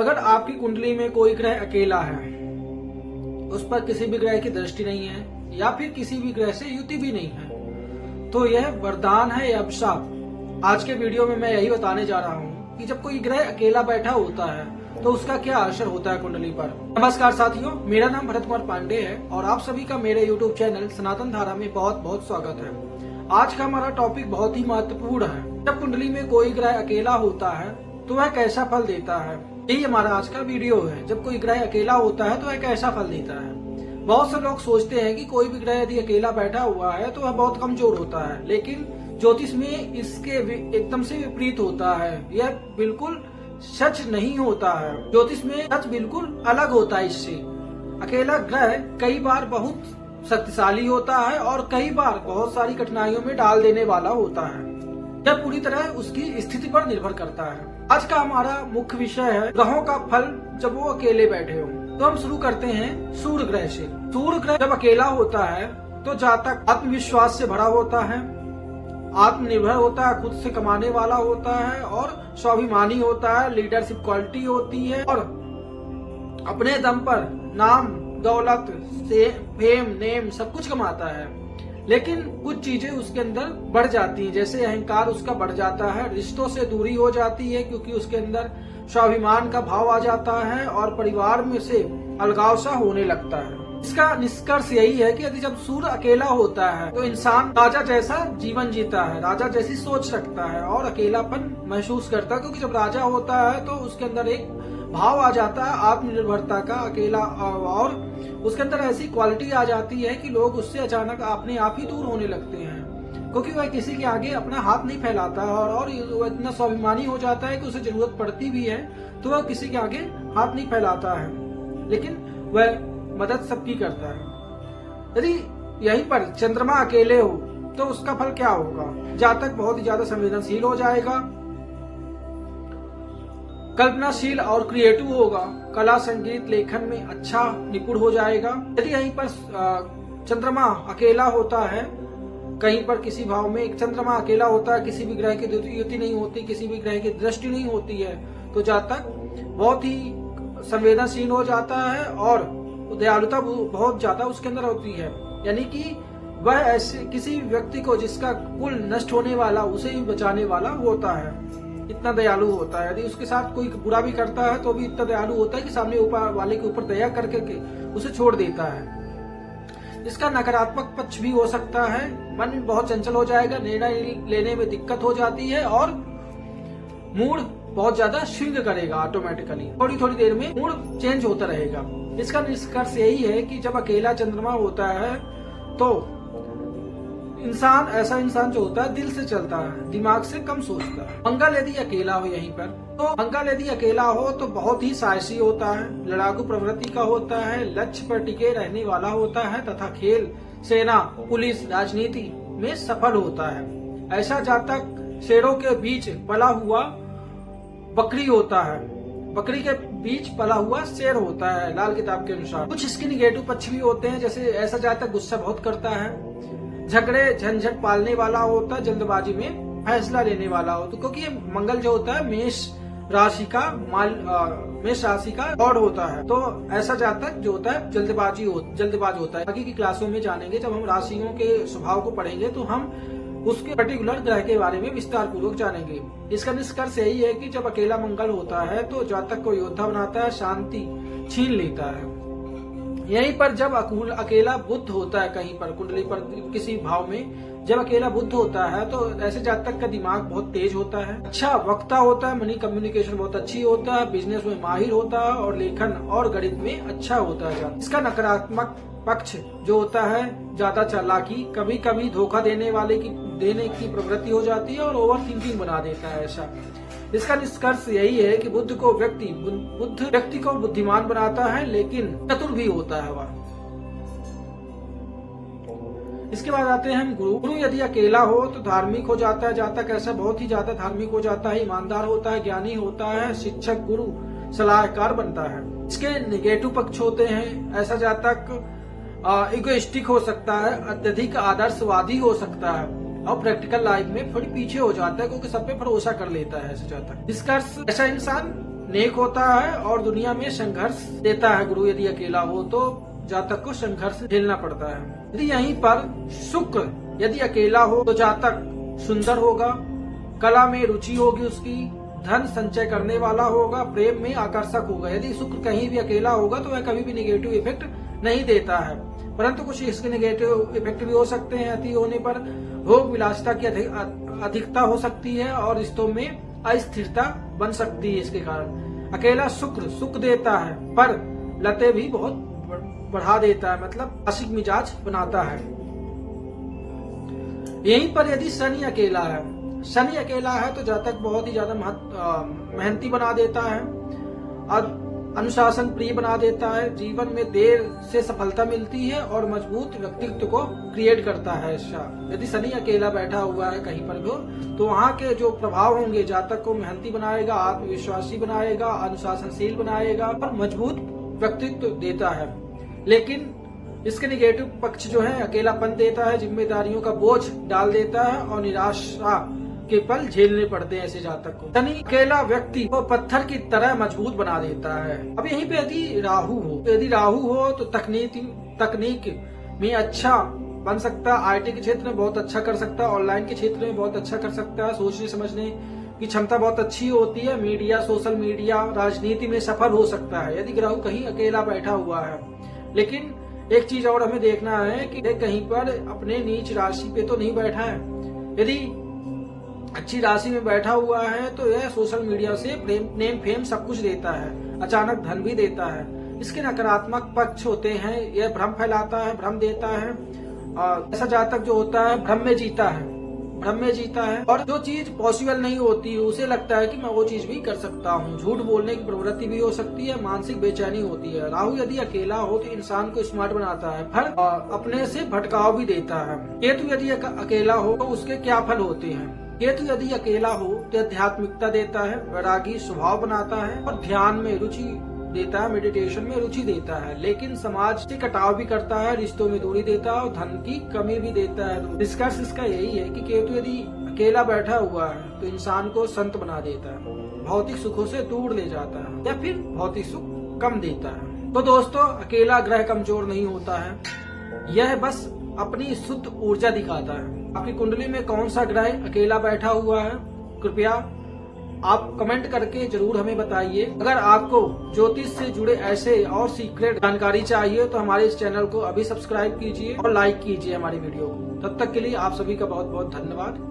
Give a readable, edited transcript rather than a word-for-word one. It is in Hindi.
अगर आपकी कुंडली में कोई ग्रह अकेला है, उस पर किसी भी ग्रह की दृष्टि नहीं है या फिर किसी भी ग्रह से युति भी नहीं है, तो यह वरदान है या अभिशाप। आज के वीडियो में मैं यही बताने जा रहा हूँ कि जब कोई ग्रह अकेला बैठा होता है तो उसका क्या असर होता है कुंडली पर। नमस्कार साथियों, मेरा नाम भरत कुमार पांडे है और आप सभी का मेरे YouTube चैनल सनातन धारा में बहुत बहुत स्वागत है। आज का हमारा टॉपिक बहुत ही महत्वपूर्ण है। जब कुंडली में कोई ग्रह अकेला होता है तो वह कैसा फल देता है, यही हमारा आज का वीडियो है। जब कोई ग्रह अकेला होता है तो वह कैसा फल देता है। बहुत से लोग सोचते हैं कि कोई भी ग्रह यदि अकेला बैठा हुआ है तो वह बहुत कमजोर होता है, लेकिन ज्योतिष में इसके एकदम से विपरीत होता है। यह बिल्कुल सच नहीं होता है। ज्योतिष में सच बिल्कुल अलग होता है। इससे अकेला ग्रह कई बार बहुत शक्तिशाली होता है और कई बार बहुत सारी कठिनाइयों में डाल देने वाला होता है। यह पूरी तरह उसकी स्थिति पर निर्भर करता है। आज का हमारा मुख्य विषय है ग्रहों का फल जब वो अकेले बैठे हो। तो हम शुरू करते हैं सूर्य ग्रह से। सूर्य ग्रह जब अकेला होता है तो जातक आत्मविश्वास से भरा होता है, आत्मनिर्भर होता है, खुद से कमाने वाला होता है और स्वाभिमानी होता है, लीडरशिप क्वालिटी होती है और अपने दम पर नाम दौलत से फेम नेम सब कुछ कमाता है। लेकिन कुछ चीजें उसके अंदर बढ़ जाती हैं, जैसे अहंकार उसका बढ़ जाता है, रिश्तों से दूरी हो जाती है क्योंकि उसके अंदर स्वाभिमान का भाव आ जाता है और परिवार में से अलगाव सा होने लगता है। इसका निष्कर्ष यही है कि यदि जब सूर्य अकेला होता है तो इंसान राजा जैसा जीवन जीता है, राजा जैसी सोच रखता है और अकेलापन महसूस करता है, क्योंकि जब राजा होता है तो उसके अंदर एक भाव आ जाता है आत्मनिर्भरता का, अकेला, और उसके अंदर ऐसी क्वालिटी आ जाती है कि लोग उससे अचानक अपने आप ही दूर होने लगते हैं, क्योंकि वह किसी के आगे अपना हाथ नहीं फैलाता है और वो इतना स्वाभिमानी हो जाता है कि उसे जरूरत पड़ती भी है तो वह किसी के आगे हाथ नहीं फैलाता है, लेकिन वह मदद सबकी करता है। यदि यहीं पर चंद्रमा अकेले हो तो उसका फल क्या होगा। जातक बहुत ही ज्यादा संवेदनशील हो जाएगा, कल्पनाशील और क्रिएटिव होगा, कला संगीत लेखन में अच्छा निपुण हो जाएगा। यदि यहीं पर चंद्रमा अकेला होता है, कहीं पर किसी भाव में एक चंद्रमा अकेला होता है, किसी भी ग्रह की युति नहीं होती, किसी भी ग्रह की दृष्टि नहीं होती है, तो जातक बहुत ही संवेदनशील हो जाता है और दयालुता बहुत ज्यादा उसके अंदर होती है। यानी कि वह ऐसे किसी व्यक्ति को जिसका कुल नष्ट होने वाला उसे ही बचाने वाला होता है, इतना दयालु होता है। यदि उसके साथ कोई बुरा भी करता है तो भी इतना दयालु होता है कि सामने ऊपर वाले के ऊपर दया करके उसे छोड़ देता है। इसका नकारात्मक पक्ष भी हो सकता है, मन बहुत चंचल हो जाएगा, निर्णय लेने में दिक्कत हो जाती है और मूड बहुत ज्यादा स्विंग करेगा ऑटोमेटिकली, थोड़ी थोड़ी देर में मूड चेंज होता रहेगा। इसका निष्कर्ष यही है कि जब अकेला चंद्रमा होता है तो ऐसा इंसान जो होता है दिल से चलता है, दिमाग से कम सोचता है। मंगल यदि अकेला हो यहीं पर, तो मंगल यदि अकेला हो तो बहुत ही साहसी होता है, लड़ाकू प्रवृत्ति का होता है, लक्ष्य पर टिके रहने वाला होता है तथा खेल, सेना, पुलिस, राजनीति में सफल होता है। ऐसा जातक शेरों के बीच पला हुआ बकरी होता है, बकरी के बीच पला हुआ शेर होता है लाल किताब के अनुसार। कुछ इसके निगेटिव पक्ष भी होते हैं, जैसे ऐसा जातक गुस्सा बहुत करता है, झगड़े झंझट पालने वाला होता है, जल्दबाजी में फैसला लेने वाला होता है, क्योंकि मंगल जो होता है मेष राशि का लॉर्ड होता है। तो ऐसा जातक जो होता है जल्दबाज होता है। बाकी की क्लासों में जानेंगे, जब हम राशियों के स्वभाव को पढ़ेंगे तो हम उसके पर्टिकुलर ग्रह के बारे में विस्तार पूर्वक जानेंगे। इसका निष्कर्ष यही है कि जब अकेला मंगल होता है तो जातक को योद्धा बनाता है, शांति छीन लेता है। यहीं पर जब अकेला बुध होता है कहीं पर कुंडली पर किसी भाव में, जब अकेला बुध होता है तो ऐसे जातक का दिमाग बहुत तेज होता है, अच्छा वक्ता होता है, मनी कम्युनिकेशन बहुत अच्छी होता है, बिजनेस में माहिर होता है और लेखन और गणित में अच्छा होता है। इसका नकारात्मक पक्ष जो होता है ज्यादा चालाकी, कभी कभी धोखा देने की प्रवृत्ति हो जाती है और ओवर थिंकिंग बना देता है ऐसा। इसका निष्कर्ष यही है कि बुद्ध व्यक्ति को बुद्धिमान बनाता है, लेकिन चतुर भी होता है वह। इसके बाद आते हैं हम गुरु यदि अकेला हो तो धार्मिक हो जाता है जातक, ऐसा बहुत ही ज्यादा धार्मिक हो जाता है, ईमानदार होता है, ज्ञानी होता है, शिक्षक गुरु सलाहकार बनता है। इसके निगेटिव पक्ष होते हैं, ऐसा जातक इगोइस्टिक हो सकता है, अत्यधिक आदर्शवादी हो सकता है और प्रैक्टिकल लाइफ में थोड़ी पीछे हो जाता है, क्योंकि सब पे भरोसा कर लेता है ऐसा जातक। निष्कर्ष, ऐसा इंसान नेक होता है और दुनिया में संघर्ष देता है। गुरु यदि अकेला हो तो जातक को संघर्ष झेलना पड़ता है। यदि यहीं पर शुक्र यदि अकेला हो तो जातक सुंदर होगा, कला में रुचि होगी उसकी, धन संचय करने वाला होगा, प्रेम में आकर्षक होगा। यदि शुक्र कहीं भी अकेला होगा तो वह कभी भी नेगेटिव इफेक्ट नहीं देता है, परंतु कुछ इसके नेगेटिव इफेक्ट भी हो सकते हैं। अति होने पर भोग विलासिता की अधिकता हो सकती है और रिश्तों में अस्थिरता बन सकती है। इसके कारण अकेला शुक्र सुख देता है पर लतें भी बहुत बढ़ा देता है, मतलब आशिक मिजाज बनाता है। यहीं पर यदि शनि अकेला है तो जातक बहुत ही ज्यादा मेहनती बना देता है, अनुशासन प्रिय बना देता है, जीवन में देर से सफलता मिलती है और मजबूत व्यक्तित्व को क्रिएट करता है। यदि शनि अकेला बैठा हुआ है कहीं पर भी तो वहाँ के जो प्रभाव होंगे जातक को मेहनती बनाएगा, आत्मविश्वासी बनाएगा, अनुशासनशील बनाएगा और मजबूत व्यक्तित्व देता है। लेकिन इसके निगेटिव पक्ष जो है अकेलापन देता है, जिम्मेदारियों का बोझ डाल देता है और निराशा के पल झेलने पड़ते हैं ऐसे जातक को। शनि अकेला व्यक्ति को पत्थर की तरह मजबूत बना देता है। अब यहीं पे यदि राहु हो तो तकनीक में अच्छा बन सकता है, आईटी के क्षेत्र में बहुत अच्छा कर सकता है, ऑनलाइन के क्षेत्र में बहुत अच्छा कर सकता है, सोचने समझने की क्षमता बहुत अच्छी होती है, मीडिया, सोशल मीडिया, राजनीति में सफल हो सकता है यदि राहु कहीं अकेला बैठा हुआ है। लेकिन एक चीज और हमें देखना है कि कहीं पर अपने नीच राशि पे तो नहीं बैठा है। यदि अच्छी राशि में बैठा हुआ है तो यह सोशल मीडिया से नेम फेम सब कुछ देता है, अचानक धन भी देता है। इसके नकारात्मक पक्ष होते हैं, यह भ्रम फैलाता है, भ्रम देता है। और ऐसा जातक जो होता है भ्रम में जीता है और जो चीज पॉसिबल नहीं होती उसे लगता है कि मैं वो चीज भी कर सकता हूँ। झूठ बोलने की प्रवृत्ति भी हो सकती है, मानसिक बेचैनी होती है। राहु यदि अकेला हो तो इंसान को स्मार्ट बनाता है, फल अपने से भटकाव भी देता है। केतु यदि अकेला हो तो उसके क्या फल होते हैं? केतु यदि अकेला हो तो आध्यात्मिकता देता है, वैरागी स्वभाव बनाता है और ध्यान में रुचि देता है, मेडिटेशन में रुचि देता है। लेकिन समाज से कटाव भी करता है, रिश्तों में दूरी देता है और धन की कमी भी देता है। निष्कर्ष इसका यही है कि केतु यदि अकेला बैठा हुआ है तो इंसान को संत बना देता है, भौतिक सुखों से दूर ले जाता है या फिर भौतिक सुख कम देता है। तो दोस्तों, अकेला ग्रह कमजोर नहीं होता है, यह बस अपनी शुद्ध ऊर्जा दिखाता है। आपकी कुंडली में कौन सा ग्रह अकेला बैठा हुआ है कृपया आप कमेंट करके जरूर हमें बताइए। अगर आपको ज्योतिष से जुड़े ऐसे और सीक्रेट जानकारी चाहिए तो हमारे इस चैनल को अभी सब्सक्राइब कीजिए और लाइक कीजिए हमारी वीडियो को। तब तक के लिए आप सभी का बहुत बहुत धन्यवाद।